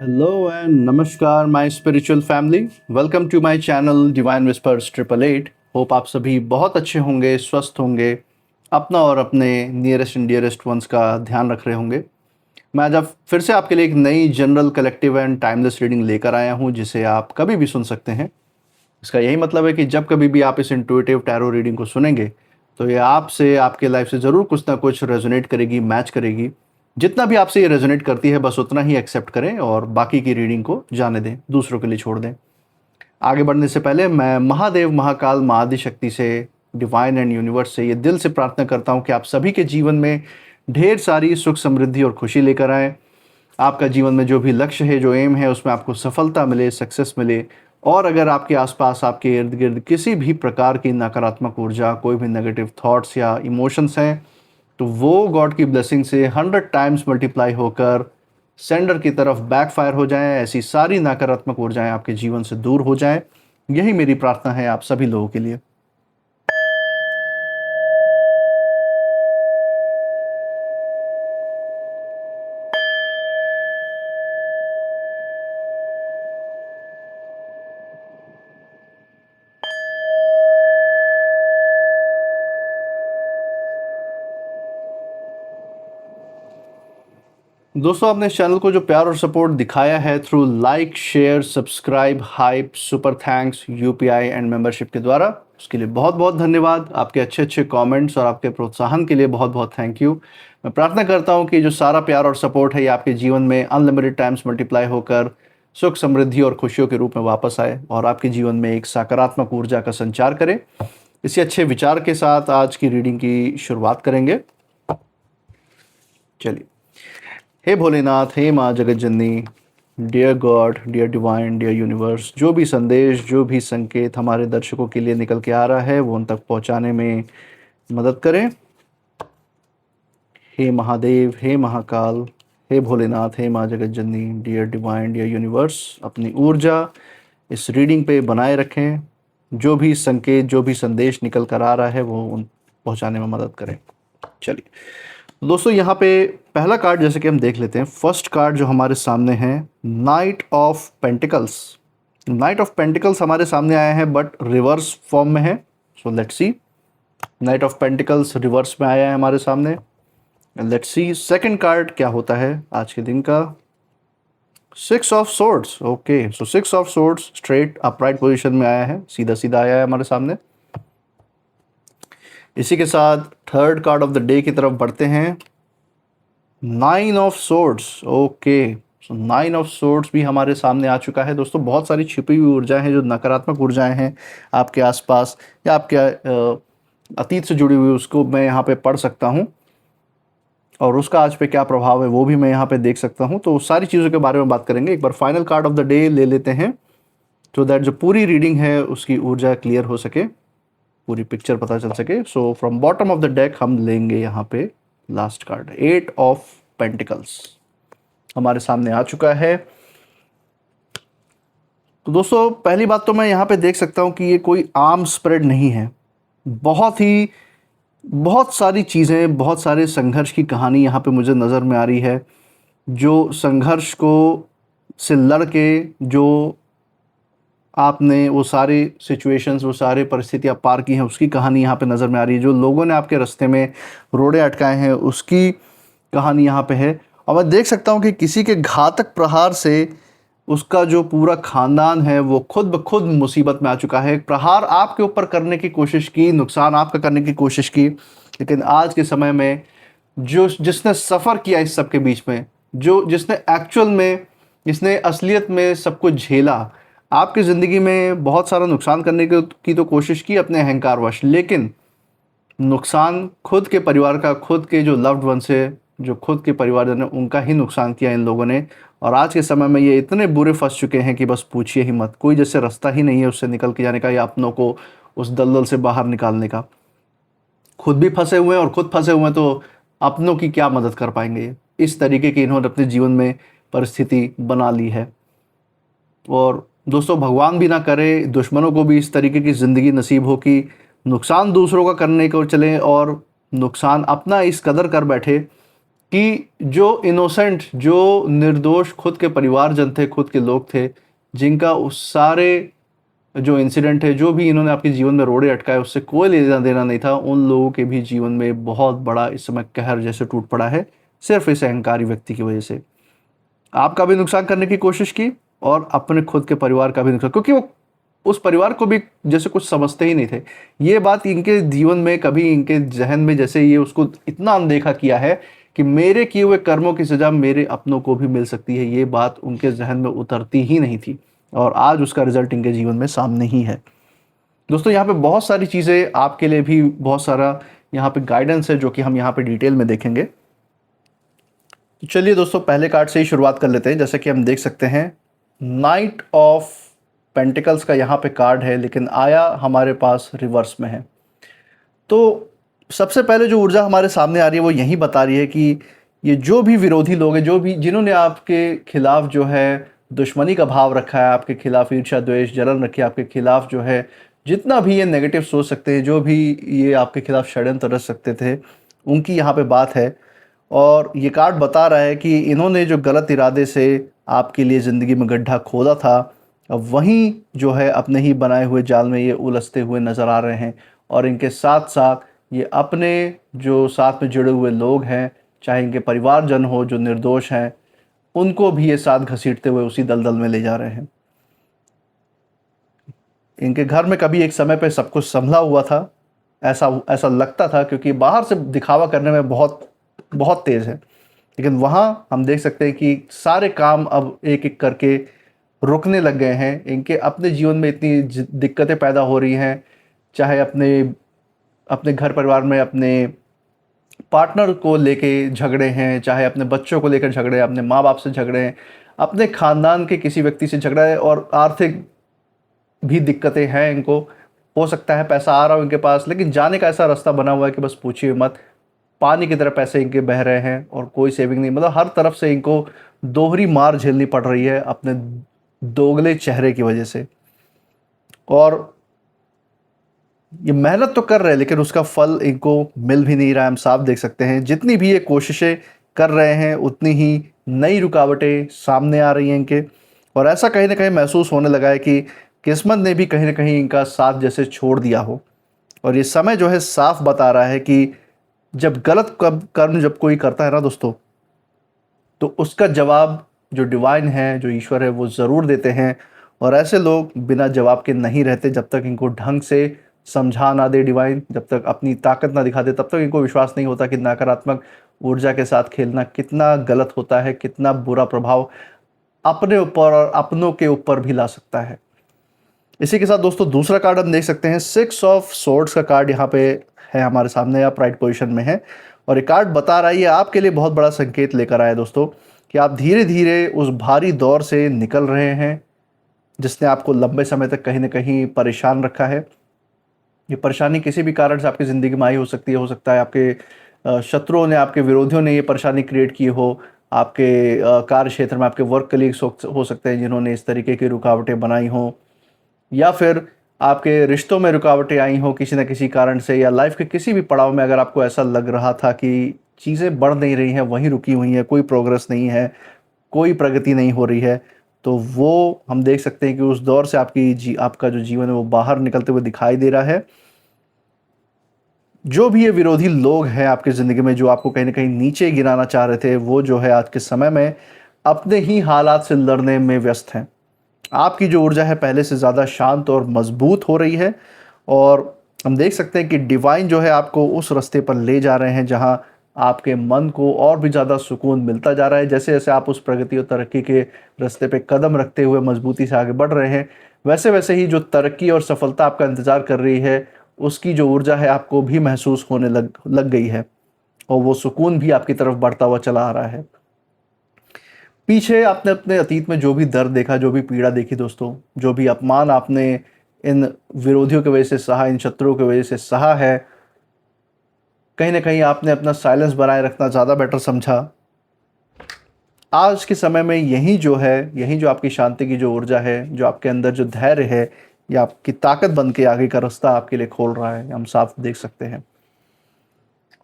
Hello and namaskar my spiritual family. Welcome to my channel Divine Whispers 888. Hope आप सभी बहुत अच्छे होंगे, स्वस्थ होंगे, अपना और अपने नियरेस्ट एंड डियरेस्ट वंस का ध्यान रख रहे होंगे। मैं आज अब फिर से आपके लिए एक नई general collective and timeless reading लेकर आया हूं, जिसे आप कभी भी सुन सकते हैं। इसका यही मतलब है कि जब कभी भी आप इस इंट्यूटिव टैरो रीडिंग को सुनेंगे तो ये आपसे, आपके लाइफ से ज़रूर कुछ ना कुछ रेजोनेट करेगी, मैच करेगी। जितना भी आपसे ये रेजोनेट करती है बस उतना ही एक्सेप्ट करें और बाकी की रीडिंग को जाने दें, दूसरों के लिए छोड़ दें। आगे बढ़ने से पहले मैं महादेव, महाकाल, महाआदिशक्ति से, डिवाइन एंड यूनिवर्स से ये दिल से प्रार्थना करता हूँ कि आप सभी के जीवन में ढेर सारी सुख, समृद्धि और खुशी लेकर आएँ। आपका जीवन में जो भी लक्ष्य है, जो एम है, उसमें आपको सफलता मिले, सक्सेस मिले। और अगर आपके आसपास, आपके इर्द गिर्द किसी भी प्रकार की नकारात्मक ऊर्जा, कोई भी नेगेटिव थॉट्स या इमोशंस हैं, तो वो गॉड की ब्लेसिंग से 100 टाइम्स मल्टीप्लाई होकर सेंडर की तरफ बैकफायर हो जाएं। ऐसी सारी नकारात्मक ऊर्जाएं आपके जीवन से दूर हो जाएं। यही मेरी प्रार्थना है आप सभी लोगों के लिए। दोस्तों, आपने इस चैनल को जो प्यार और सपोर्ट दिखाया है through like, share, subscribe, hype, super thanks, UPI and membership के द्वारा, उसके लिए बहुत बहुत धन्यवाद। आपके अच्छे अच्छे कमेंट्स और आपके प्रोत्साहन के लिए बहुत बहुत थैंक यू। मैं प्रार्थना करता हूं कि जो सारा प्यार और सपोर्ट है ये आपके जीवन में अनलिमिटेड टाइम्स मल्टीप्लाई होकर सुख, समृद्धि और खुशियों के रूप में वापस आए और आपके जीवन में एक सकारात्मक ऊर्जा का संचार करे। इसी अच्छे विचार के साथ आज की रीडिंग की शुरुआत करेंगे। चलिए। हे भोलेनाथ, हे माँ जगत जननी, dear God, dear divine, dear universe, जो भी संदेश, जो भी संकेत हमारे दर्शकों के लिए निकल के आ रहा है वो उन तक पहुंचाने में मदद करें। हे महादेव, हे महाकाल, हे भोलेनाथ, हे माँ जगत जननी, डियर डिवाइन, डियर यूनिवर्स, अपनी ऊर्जा इस रीडिंग पे बनाए रखें। जो भी संकेत, जो भी संदेश निकल कर आ रहा है वो उन पहुंचाने में मदद करें। चलिए दोस्तों, यहाँ पे पहला कार्ड जैसे कि हम देख लेते हैं। फर्स्ट कार्ड जो हमारे सामने है, night of pentacles. Night of pentacles हमारे सामने आया है बट रिवर्स फॉर्म में है। So let's see, night of pentacles reverse में आया है हमारे सामने। लेट्स सी सेकंड कार्ड क्या होता है आज के दिन का। Six of swords. Okay, so six of swords straight upright position में आया है, सीधा सीधा आया है हमारे सामने। इसी के साथ third card of the day की तरफ बढ़ते हैं। Nine of swords. Okay, so nine of swords भी हमारे सामने आ चुका है। दोस्तों, बहुत सारी छिपी हुई ऊर्जाएं हैं, जो नकारात्मक ऊर्जाएं हैं आपके आसपास या आपके अतीत से जुड़ी हुई, उसको मैं यहाँ पे पढ़ सकता हूँ और उसका आज पे क्या प्रभाव है वो भी मैं यहाँ पे देख सकता हूँ। तो सारी चीज़ों के बारे में बात करेंगे। एक बार final card of the day ले लेते हैं तो दैट जो पूरी रीडिंग है उसकी ऊर्जा क्लियर हो सके, पूरी पिक्चर पता चल सके। So from bottom of the deck हम लेंगे यहाँ पे last card, eight of pentacles हमारे सामने आ चुका है। तो दोस्तों, पहली बात तो मैं यहाँ पे देख सकता हूँ कि ये कोई आम स्प्रेड नहीं है। बहुत सारी चीज़ें, बहुत सारे संघर्ष की कहानी यहाँ पे मुझे नज़र में आ रही है। जो संघर्ष को से लड़ के जो आपने वो सारे सिचुएशंस, वो सारे परिस्थितियाँ पार की हैं, उसकी कहानी यहाँ पे नज़र में आ रही है। जो लोगों ने आपके रास्ते में रोड़े अटकाए हैं उसकी कहानी यहाँ पे है। और मैं देख सकता हूँ कि किसी के घातक प्रहार से उसका जो पूरा ख़ानदान है वो खुद ब खुद मुसीबत में आ चुका है। प्रहार आपके ऊपर करने की कोशिश की, नुकसान आपका करने की कोशिश की, लेकिन आज के समय में जिसने सफ़र किया इस सब के बीच में, जिसने एक्चुअल में, जिसने असलियत में सब कुछ झेला, आपकी ज़िंदगी में बहुत सारा नुकसान करने की तो कोशिश की अपने अहंकारवश, लेकिन नुकसान खुद के परिवार का, खुद के जो लव्ड वन से, जो खुद के परिवारजन है, उनका ही नुकसान किया इन लोगों ने। और आज के समय में ये इतने बुरे फंस चुके हैं कि बस पूछिए ही मत। कोई जैसे रास्ता ही नहीं है उससे निकल के जाने का या अपनों को उस दलदल से बाहर निकालने का। खुद भी फंसे हुए हैं और खुद फंसे हुए हैं तो अपनों की क्या मदद कर पाएंगे। इस तरीके की इन्होंने अपने जीवन में परिस्थिति बना ली है। और दोस्तों, भगवान भी ना करे दुश्मनों को भी इस तरीके की ज़िंदगी नसीब हो कि नुकसान दूसरों का करने को चले और नुकसान अपना इस कदर कर बैठे कि जो इनोसेंट, जो निर्दोष खुद के परिवारजन थे, खुद के लोग थे, जिनका उस सारे जो इंसिडेंट है, जो भी इन्होंने आपके जीवन में रोड़े अटकाए, उससे कोई लेना देना नहीं था, उन लोगों के भी जीवन में बहुत बड़ा इस समय कहर जैसे टूट पड़ा है, सिर्फ इस अहंकारी व्यक्ति की वजह से। आपका भी नुकसान करने की कोशिश की और अपने खुद के परिवार का भी नुकसान, क्योंकि वो उस परिवार को भी जैसे कुछ समझते ही नहीं थे। ये बात इनके जीवन में कभी इनके जहन में, जैसे ये उसको इतना अनदेखा किया है कि मेरे किए हुए कर्मों की सजा मेरे अपनों को भी मिल सकती है, ये बात उनके जहन में उतरती ही नहीं थी, और आज उसका रिजल्ट इनके जीवन में सामने ही है। दोस्तों, यहाँ पे बहुत सारी चीज़ें आपके लिए भी, बहुत सारा यहाँ पे गाइडेंस है जो कि हम यहाँ पे डिटेल में देखेंगे। तो चलिए दोस्तों, पहले कार्ड से ही शुरुआत कर लेते हैं। जैसे कि हम देख सकते हैं, नाइट ऑफ पेंटिकल्स का यहाँ पे कार्ड है, लेकिन आया हमारे पास रिवर्स में है। तो सबसे पहले जो ऊर्जा हमारे सामने आ रही है वो यही बता रही है कि ये जो भी विरोधी लोग हैं, जो भी जिन्होंने आपके खिलाफ जो है दुश्मनी का भाव रखा है, आपके खिलाफ ईर्ष्या द्वेष जलन रखी है, आपके खिलाफ जो है जितना भी ये नेगेटिव सोच सकते हैं, जो भी ये आपके खिलाफ षड्यंत्र रच सकते थे, उनकी यहाँ पे बात है। और ये कार्ड बता रहा है कि इन्होंने जो गलत इरादे से आपके लिए ज़िंदगी में गड्ढा खोदा था, अब वहीं जो है अपने ही बनाए हुए जाल में ये उलझते हुए नज़र आ रहे हैं। और इनके साथ साथ ये अपने जो साथ में जुड़े हुए लोग हैं, चाहे इनके परिवारजन हो जो निर्दोष हैं, उनको भी ये साथ घसीटते हुए उसी दलदल में ले जा रहे हैं। इनके घर में कभी एक समय पे सब कुछ संभला हुआ था, ऐसा ऐसा लगता था, क्योंकि बाहर से दिखावा करने में बहुत बहुत तेज़ है, लेकिन वहाँ हम देख सकते हैं कि सारे काम अब एक एक करके रुकने लग गए हैं। इनके अपने जीवन में इतनी दिक्कतें पैदा हो रही हैं, चाहे अपने अपने घर परिवार में अपने पार्टनर को लेके झगड़े हैं, चाहे अपने बच्चों को लेकर झगड़े हैं, अपने माँ बाप से झगड़े हैं, अपने खानदान के किसी व्यक्ति से झगड़ा है, और आर्थिक भी दिक्कतें हैं इनको। हो सकता है पैसा आ रहा हो इनके पास, लेकिन जाने का ऐसा रास्ता बना हुआ है कि बस पूछिए मत, पानी की तरह पैसे इनके बह रहे हैं और कोई सेविंग नहीं। मतलब हर तरफ से इनको दोहरी मार झेलनी पड़ रही है अपने दोगले चेहरे की वजह से। और ये मेहनत तो कर रहे हैं, लेकिन उसका फल इनको मिल भी नहीं रहा है। हम साफ देख सकते हैं, जितनी भी ये कोशिशें कर रहे हैं, उतनी ही नई रुकावटें सामने आ रही हैं इनके। और ऐसा कहीं ना कहीं महसूस होने लगा है कि किस्मत ने भी कहीं ना कहीं इनका साथ जैसे छोड़ दिया हो। और ये समय जो है साफ बता रहा है कि जब गलत कर्म जब कोई करता है ना दोस्तों, तो उसका जवाब जो डिवाइन है, जो ईश्वर है, वो ज़रूर देते हैं। और ऐसे लोग बिना जवाब के नहीं रहते जब तक इनको ढंग से समझा ना दे डिवाइन, जब तक अपनी ताकत ना दिखा दे, तब तक इनको विश्वास नहीं होता कि नकारात्मक ऊर्जा के साथ खेलना कितना गलत होता है, कितना बुरा प्रभाव अपने ऊपर और अपनों के ऊपर भी ला सकता है। इसी के साथ दोस्तों, दूसरा कार्ड हम देख सकते हैं, 6 ऑफ सोर्ड्स का कार्ड यहाँ पे है हमारे सामने, आप राइट पोजीशन में है। और ये कार्ड बता रहा है, ये आपके लिए बहुत बड़ा संकेत लेकर आया दोस्तों, कि आप धीरे धीरे उस भारी दौर से निकल रहे हैं जिसने आपको लंबे समय तक कहीं ना कहीं परेशान रखा है। ये परेशानी किसी भी कारण से आपकी ज़िंदगी में आई हो सकती है। हो सकता है आपके शत्रुओं ने, आपके विरोधियों ने ये परेशानी क्रिएट की हो, आपके कार्य क्षेत्र में आपके वर्क कलीग्स हो सकते हैं जिन्होंने इस तरीके की रुकावटें बनाई हों, या फिर आपके रिश्तों में रुकावटें आई हों किसी न किसी कारण से, या लाइफ के किसी भी पड़ाव में अगर आपको ऐसा लग रहा था कि चीज़ें बढ़ नहीं रही हैं, वहीं रुकी हुई हैं, कोई प्रोग्रेस नहीं है, कोई प्रगति नहीं हो रही है, तो वो हम देख सकते हैं कि उस दौर से आपका जो जीवन है वो बाहर निकलते हुए दिखाई दे रहा है। जो भी ये विरोधी लोग हैं आपकी ज़िंदगी में, जो आपको कहीं ना कहीं नीचे गिराना चाह रहे थे, वो जो है आज के समय में अपने ही हालात से लड़ने में व्यस्त हैं। आपकी जो ऊर्जा है पहले से ज़्यादा शांत और मजबूत हो रही है। और हम देख सकते हैं कि डिवाइन जो है आपको उस रास्ते पर ले जा रहे हैं जहां आपके मन को और भी ज़्यादा सुकून मिलता जा रहा है। जैसे जैसे आप उस प्रगति और तरक्की के रास्ते पे कदम रखते हुए मजबूती से आगे बढ़ रहे हैं, वैसे वैसे ही जो तरक्की और सफलता आपका इंतज़ार कर रही है, उसकी जो ऊर्जा है आपको भी महसूस होने लग गई है, और वो सुकून भी आपकी तरफ बढ़ता हुआ चला आ रहा है। पीछे आपने अपने अतीत में जो भी दर्द देखा, जो भी पीड़ा देखी दोस्तों, जो भी अपमान आपने इन विरोधियों की वजह से सहा, इन शत्रुओं की वजह से सहा है, कहीं ना कहीं आपने अपना साइलेंस बनाए रखना ज़्यादा बेटर समझा। आज के समय में यही जो है, यही जो आपकी शांति की जो ऊर्जा है, जो आपके अंदर जो धैर्य है, या आपकी ताकत बन के आगे का रास्ता आपके लिए खोल रहा है, हम साफ देख सकते हैं।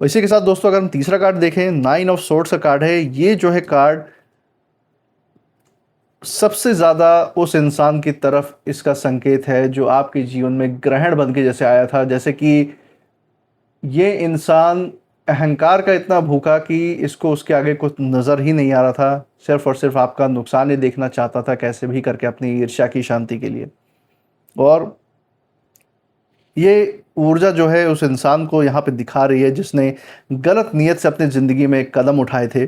और इसी के साथ दोस्तों अगर हम तीसरा कार्ड देखें, 9 ऑफ सोर्ड्स का कार्ड है। ये जो है कार्ड सबसे ज़्यादा उस इंसान की तरफ इसका संकेत है जो आपके जीवन में ग्रहण बन के जैसे आया था, जैसे कि ये इंसान अहंकार का इतना भूखा कि इसको उसके आगे कुछ नज़र ही नहीं आ रहा था, सिर्फ और सिर्फ आपका नुकसान ही देखना चाहता था कैसे भी करके अपनी ईर्ष्या की शांति के लिए। और ये ऊर्जा जो है उस इंसान को यहाँ पे दिखा रही है जिसने गलत नीयत से अपनी ज़िंदगी में कदम उठाए थे।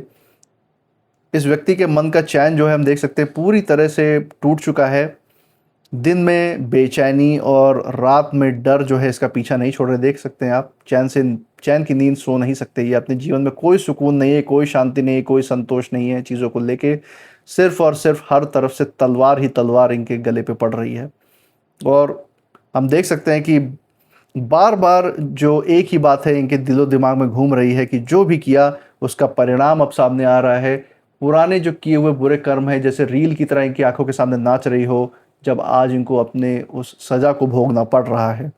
इस व्यक्ति के मन का चैन जो है हम देख सकते हैं पूरी तरह से टूट चुका है। दिन में बेचैनी और रात में डर जो है इसका पीछा नहीं छोड़ रहे। देख सकते हैं आप, चैन की नींद सो नहीं सकते। ये अपने जीवन में कोई सुकून नहीं है, कोई शांति नहीं है, कोई संतोष नहीं है चीज़ों को लेके। सिर्फ और सिर्फ हर तरफ से तलवार ही तलवार इनके गले पे पड़ रही है। और हम देख सकते हैं कि बार बार जो एक ही बात है इनके दिलो दिमाग में घूम रही है कि जो भी किया उसका परिणाम अब सामने आ रहा है। पुराने जो किए हुए बुरे कर्म है जैसे रील की तरह इनकी आंखों के सामने नाच रही हो, जब आज इनको अपने उस सज़ा को भोगना पड़ रहा है।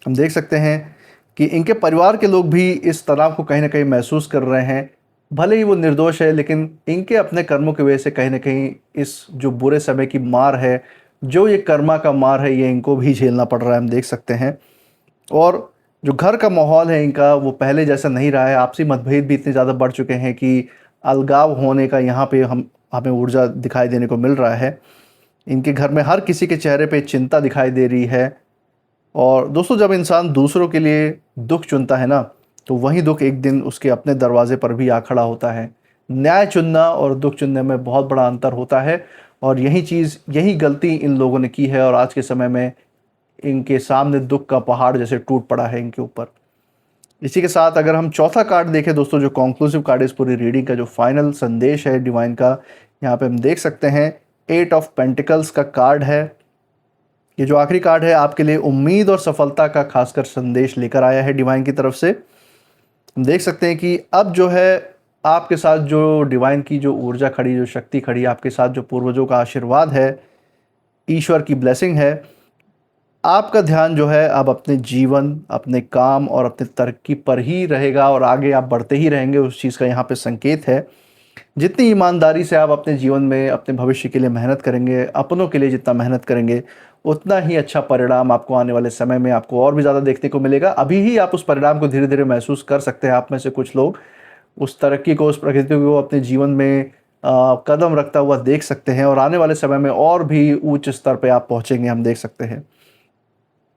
हम देख सकते हैं कि इनके परिवार के लोग भी इस तनाव को कहीं ना कहीं महसूस कर रहे हैं। भले ही वो निर्दोष है, लेकिन इनके अपने कर्मों की वजह से कहीं ना कहीं इस जो बुरे समय की मार है, जो ये कर्मा का मार है, ये इनको भी झेलना पड़ रहा है। हम देख सकते हैं। और जो घर का माहौल है इनका वो पहले जैसा नहीं रहा है। आपसी मतभेद भी इतने ज़्यादा बढ़ चुके हैं कि अलगाव होने का यहाँ पे हमें ऊर्जा दिखाई देने को मिल रहा है। इनके घर में हर किसी के चेहरे पे चिंता दिखाई दे रही है। और दोस्तों जब इंसान दूसरों के लिए दुख चुनता है ना, तो वही दुख एक दिन उसके अपने दरवाजे पर भी आ खड़ा होता है। न्याय चुनना और दुख चुनने में बहुत बड़ा अंतर होता है। और यही गलती इन लोगों ने की है और आज के समय में इनके सामने दुख का पहाड़ जैसे टूट पड़ा है इनके ऊपर। इसी के साथ अगर हम चौथा कार्ड देखें दोस्तों, जो कंक्लूसिव कार्ड है इस पूरी रीडिंग का, जो फाइनल संदेश है डिवाइन का, यहाँ पे हम देख सकते हैं 8 ऑफ पेंटिकल्स का कार्ड है। ये जो आखिरी कार्ड है आपके लिए उम्मीद और सफलता का खासकर संदेश लेकर आया है डिवाइन की तरफ से। हम देख सकते हैं कि अब जो है आपके साथ जो डिवाइन की जो ऊर्जा खड़ी, जो शक्ति खड़ी, आपके साथ जो पूर्वजों का आशीर्वाद है, ईश्वर की ब्लेसिंग है, आपका ध्यान जो है अब अपने जीवन, अपने काम और अपने तरक्की पर ही रहेगा और आगे आप बढ़ते ही रहेंगे। उस चीज़ का यहाँ पे संकेत है। जितनी ईमानदारी से आप अपने जीवन में अपने भविष्य के लिए मेहनत करेंगे, अपनों के लिए जितना मेहनत करेंगे, उतना ही अच्छा परिणाम आपको आने वाले समय में आपको और भी ज़्यादा देखने को मिलेगा। अभी ही आप उस परिणाम को धीरे धीरे महसूस कर सकते हैं। आप में से कुछ लोग उस तरक्की को, उस प्रगति को अपने जीवन में कदम रखता हुआ देख सकते हैं और आने वाले समय में और भी उच्च स्तर पर आप पहुँचेंगे। हम देख सकते हैं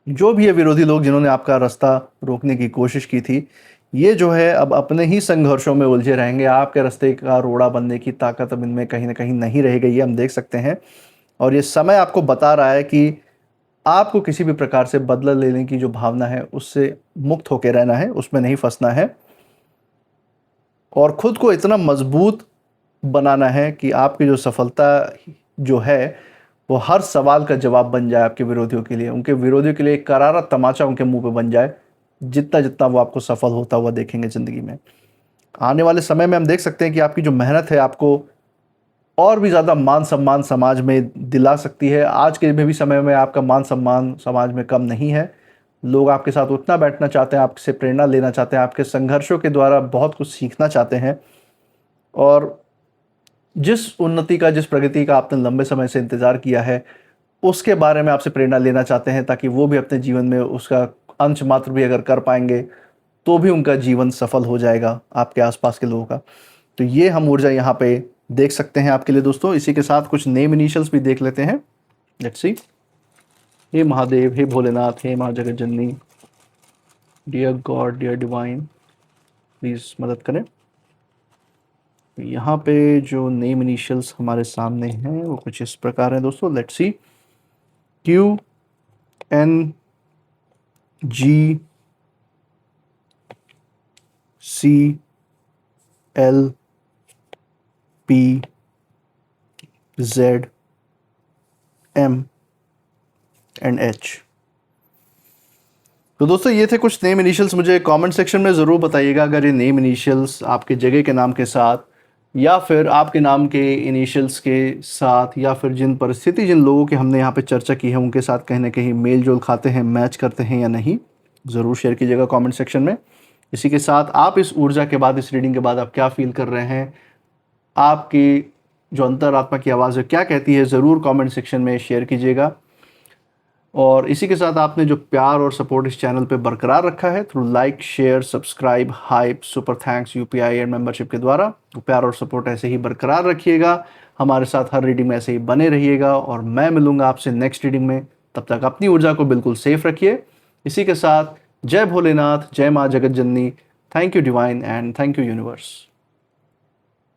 जो भी ये विरोधी लोग जिन्होंने आपका रास्ता रोकने की कोशिश की थी, ये जो है अब अपने ही संघर्षों में उलझे रहेंगे। आपके रास्ते का रोड़ा बनने की ताकत अब इनमें कहीं ना कहीं नहीं रह गई है। हम देख सकते हैं। और ये समय आपको बता रहा है कि आपको किसी भी प्रकार से बदला लेने की जो भावना है उससे मुक्त होकर रहना है, उसमें नहीं फंसना है और खुद को इतना मजबूत बनाना है कि आपकी जो सफलता जो है वो हर सवाल का जवाब बन जाए आपके विरोधियों के लिए। उनके विरोधियों के लिए एक करारा तमाचा उनके मुंह पे बन जाए, जितना जितना वो आपको सफल होता हुआ देखेंगे ज़िंदगी में। आने वाले समय में हम देख सकते हैं कि आपकी जो मेहनत है आपको और भी ज़्यादा मान सम्मान समाज में दिला सकती है। आज के भी समय में आपका मान सम्मान समाज में कम नहीं है। लोग आपके साथ उठना बैठना चाहते हैं, आपसे प्रेरणा लेना चाहते हैं, आपके संघर्षों के द्वारा बहुत कुछ सीखना चाहते हैं। और जिस उन्नति का, जिस प्रगति का आपने लंबे समय से इंतज़ार किया है, उसके बारे में आपसे प्रेरणा लेना चाहते हैं, ताकि वो भी अपने जीवन में उसका अंश मात्र भी अगर कर पाएंगे तो भी उनका जीवन सफल हो जाएगा आपके आसपास के लोगों का। तो ये हम ऊर्जा यहाँ पे देख सकते हैं आपके लिए दोस्तों। इसी के साथ कुछ नेम इनिशियल्स भी देख लेते हैं। Let's see. हे महादेव, हे भोलेनाथ, हे माँ जगत जननी, dear God, dear divine, please मदद करें। यहाँ पे जो नेम इनिशियल्स हमारे सामने हैं वो कुछ इस प्रकार हैं दोस्तों। Let's see. Q N G C L P Z M and H। तो दोस्तों ये थे कुछ नेम इनिशियल्स। मुझे कमेंट सेक्शन में ज़रूर बताइएगा अगर ये नेम इनिशियल्स आपके जगह के नाम के साथ या फिर आपके नाम के इनिशियल्स के साथ या फिर जिन परिस्थिति, जिन लोगों की हमने यहाँ पे चर्चा की है उनके साथ कहीं ना कहीं मेल जोल खाते हैं, मैच करते हैं या नहीं। ज़रूर शेयर कीजिएगा कमेंट सेक्शन में। इसी के साथ आप इस ऊर्जा के बाद, इस रीडिंग के बाद आप क्या फील कर रहे हैं, आपकी जो अंतरात्मा की आवाज़ है क्या कहती है, ज़रूर कमेंट सेक्शन में शेयर कीजिएगा। और इसी के साथ आपने जो प्यार और सपोर्ट इस चैनल पे बरकरार रखा है through like, share, subscribe, hype, super thanks, UPI and membership के द्वारा, वो प्यार और सपोर्ट ऐसे ही बरकरार रखिएगा। हमारे साथ हर रीडिंग में ऐसे ही बने रहिएगा और मैं मिलूंगा आपसे नेक्स्ट रीडिंग में। तब तक अपनी ऊर्जा को बिल्कुल सेफ रखिए। इसी के साथ जय भोलेनाथ, जय माँ जगत जननी। Thank you divine and thank you universe.